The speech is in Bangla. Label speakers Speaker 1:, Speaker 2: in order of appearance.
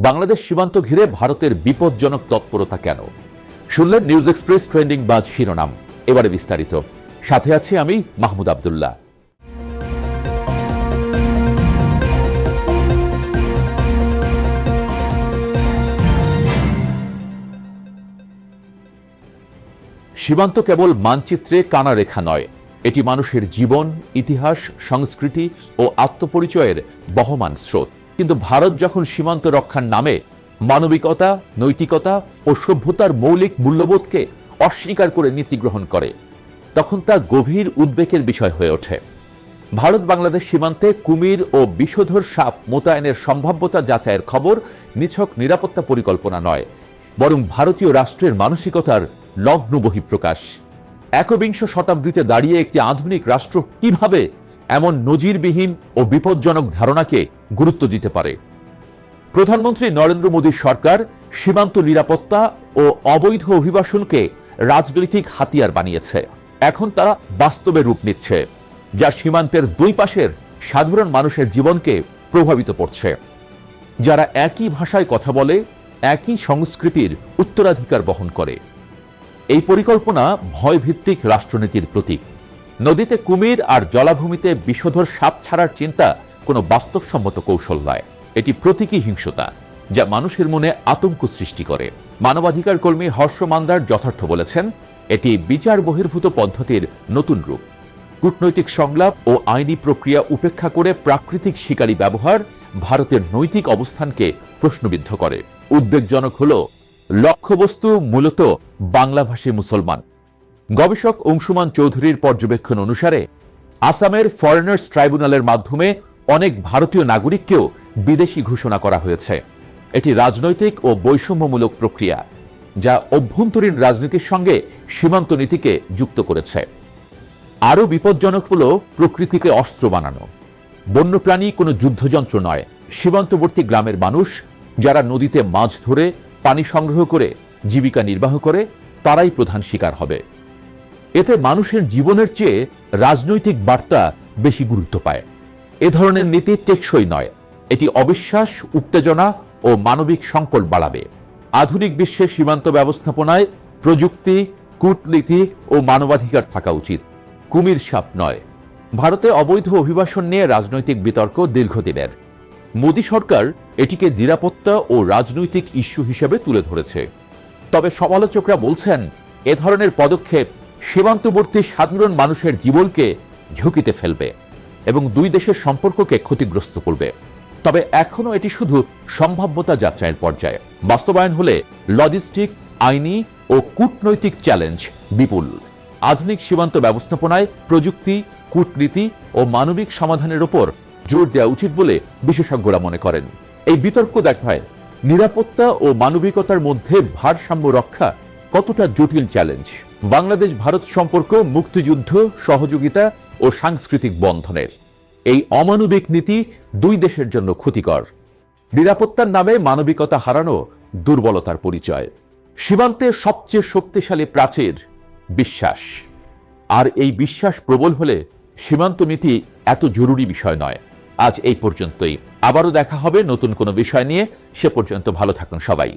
Speaker 1: বাংলাদেশ সীমান্ত ঘিরে ভারতের বিপজ্জনক তৎপরতা কেন? শুনলেন নিউজ এক্সপ্রেস ট্রেন্ডিং বাজ শিরোনাম। এবারে বিস্তারিত, সাথে আছি আমি মাহমুদ আব্দুল্লাহ। সীমান্ত কেবল মানচিত্রে কানা রেখা নয়, এটি মানুষের জীবন, ইতিহাস, সংস্কৃতি ও আত্মপরিচয়ের বহমান স্রোত। কিন্তু ভারত যখন সীমান্ত রক্ষার নামে মানবিকতা, নৈতিকতা ও সভ্যতার মৌলিক মূল্যবোধকে অস্বীকার করে নীতি গ্রহণ করে, তখন তা গভীর উদ্বেগের বিষয় হয়ে ওঠে। ভারত বাংলাদেশ সীমান্তে কুমির ও বিষধর সাপ মোতায়েনের সম্ভাব্যতা যাচাইয়ের খবর নিছক নিরাপত্তা পরিকল্পনা নয়, বরং ভারতীয় রাষ্ট্রের মানসিকতার নগ্ন বহিঃপ্রকাশ। একবিংশ শতাব্দীতে দাঁড়িয়ে একটি আধুনিক রাষ্ট্র কিভাবে এমন নজিরবিহীন ও বিপজ্জনক ধারণাকে গুরুত্ব দিতে পারে? প্রধানমন্ত্রী নরেন্দ্র মোদীর সরকার সীমান্ত নিরাপত্তা ও অবৈধ অভিবাসনকে রাজনৈতিক হাতিয়ার বানিয়েছে। এখন তারা বাস্তবে রূপ নিচ্ছে, যা সীমান্তের দুই পাশের সাধারণ মানুষের জীবনকে প্রভাবিত করছে। যারা একই ভাষায় কথা বলে, একই সংস্কৃতির উত্তরাধিকার বহন করে। এই পরিকল্পনা ভয়ভিত্তিক রাষ্ট্রনীতির প্রতীক। নদীতে কুমির আর জলাভূমিতে বিষধর সাপ ছাড়ার চিন্তা কোনো বাস্তবসম্মত কৌশল নয়, এটি প্রতীকী হিংসতা যা মানুষের মনে আতঙ্ক সৃষ্টি করে। মানবাধিকার কর্মী হর্ষ মান্দার যথার্থ বলেছেন, এটি বিচার বহির্ভূত পদ্ধতির নতুন রূপ। কূটনৈতিক সংলাপ ও আইনি প্রক্রিয়া উপেক্ষা করে প্রাকৃতিক শিকারী ব্যবহার ভারতের নৈতিক অবস্থানকে প্রশ্নবিদ্ধ করে। উদ্বেগজনক হল, লক্ষ্যবস্তু মূলত বাংলাভাষী মুসলমান। গবেষক অংশুমান চৌধুরীর পর্যবেক্ষণ অনুসারে আসামের ফরেনার্স ট্রাইব্যুনালের মাধ্যমে অনেক ভারতীয় নাগরিককেও বিদেশি ঘোষণা করা হয়েছে। এটি রাজনৈতিক ও বৈষম্যমূলক প্রক্রিয়া, যা অভ্যন্তরীণ রাজনীতির সঙ্গে সীমান্ত নীতিকে যুক্ত করেছে। আরও বিপজ্জনক হল প্রকৃতিকে অস্ত্র বানানো। বন্যপ্রাণী কোনো যুদ্ধযন্ত্র নয়। সীমান্তবর্তী গ্রামের মানুষ, যারা নদীতে মাছ ধরে পানি সংগ্রহ করে জীবিকা নির্বাহ করে, তারাই প্রধান শিকার হবে। এতে মানুষের জীবনের চেয়ে রাজনৈতিক বার্তা বেশি গুরুত্ব পায়। এ ধরনের নীতি টেকসই নয়, এটি অবিশ্বাস, উত্তেজনা ও মানবিক সংকট বাড়াবে। আধুনিক বিশ্বে সীমান্ত ব্যবস্থাপনায় প্রযুক্তি, কূটনীতি ও মানবাধিকার থাকা উচিত, কুমির সাপ নয়। ভারতে অবৈধ অভিবাসন নিয়ে রাজনৈতিক বিতর্ক দীর্ঘদিনের। মোদী সরকার এটিকে নিরাপত্তা ও রাজনৈতিক ইস্যু হিসেবে তুলে ধরেছে। তবে সমালোচকরা বলছেন, এ ধরনের পদক্ষেপ সীমান্তবর্তী সাধারণ মানুষের জীবনকে ঝুঁকিতে ফেলবে এবং দুই দেশের সম্পর্ককে ক্ষতিগ্রস্ত করবে। তবে এখনও এটি শুধু সম্ভাব্যতা যাচাইয়ের পর্যায়ে। বাস্তবায়ন হলে লজিস্টিক, আইনি ও কূটনৈতিক চ্যালেঞ্জ বিপুল। আধুনিক সীমান্ত ব্যবস্থাপনায় প্রযুক্তি, কূটনীতি ও মানবিক সমাধানের ওপর জোর দেওয়া উচিত বলে বিশেষজ্ঞরা মনে করেন। এই বিতর্ক দেখায় নিরাপত্তা ও মানবিকতার মধ্যে ভারসাম্য রক্ষা কতটা জটিল চ্যালেঞ্জ। বাংলাদেশ ভারত সম্পর্ক মুক্তিযুদ্ধ, সহযোগিতা ও সাংস্কৃতিক বন্ধনের। এই অমানবিক নীতি দুই দেশের জন্য ক্ষতিকর। নিরাপত্তার নামে মানবিকতা হারানো দুর্বলতার পরিচয়। সীমান্তের সবচেয়ে শক্তিশালী প্রাচীর বিশ্বাস, আর এই বিশ্বাস প্রবল হলে সীমান্ত নীতি এত জরুরি বিষয় নয়। আজ এই পর্যন্তই। আবারও দেখা হবে নতুন কোনো বিষয় নিয়ে। সে পর্যন্ত ভালো থাকুন সবাই।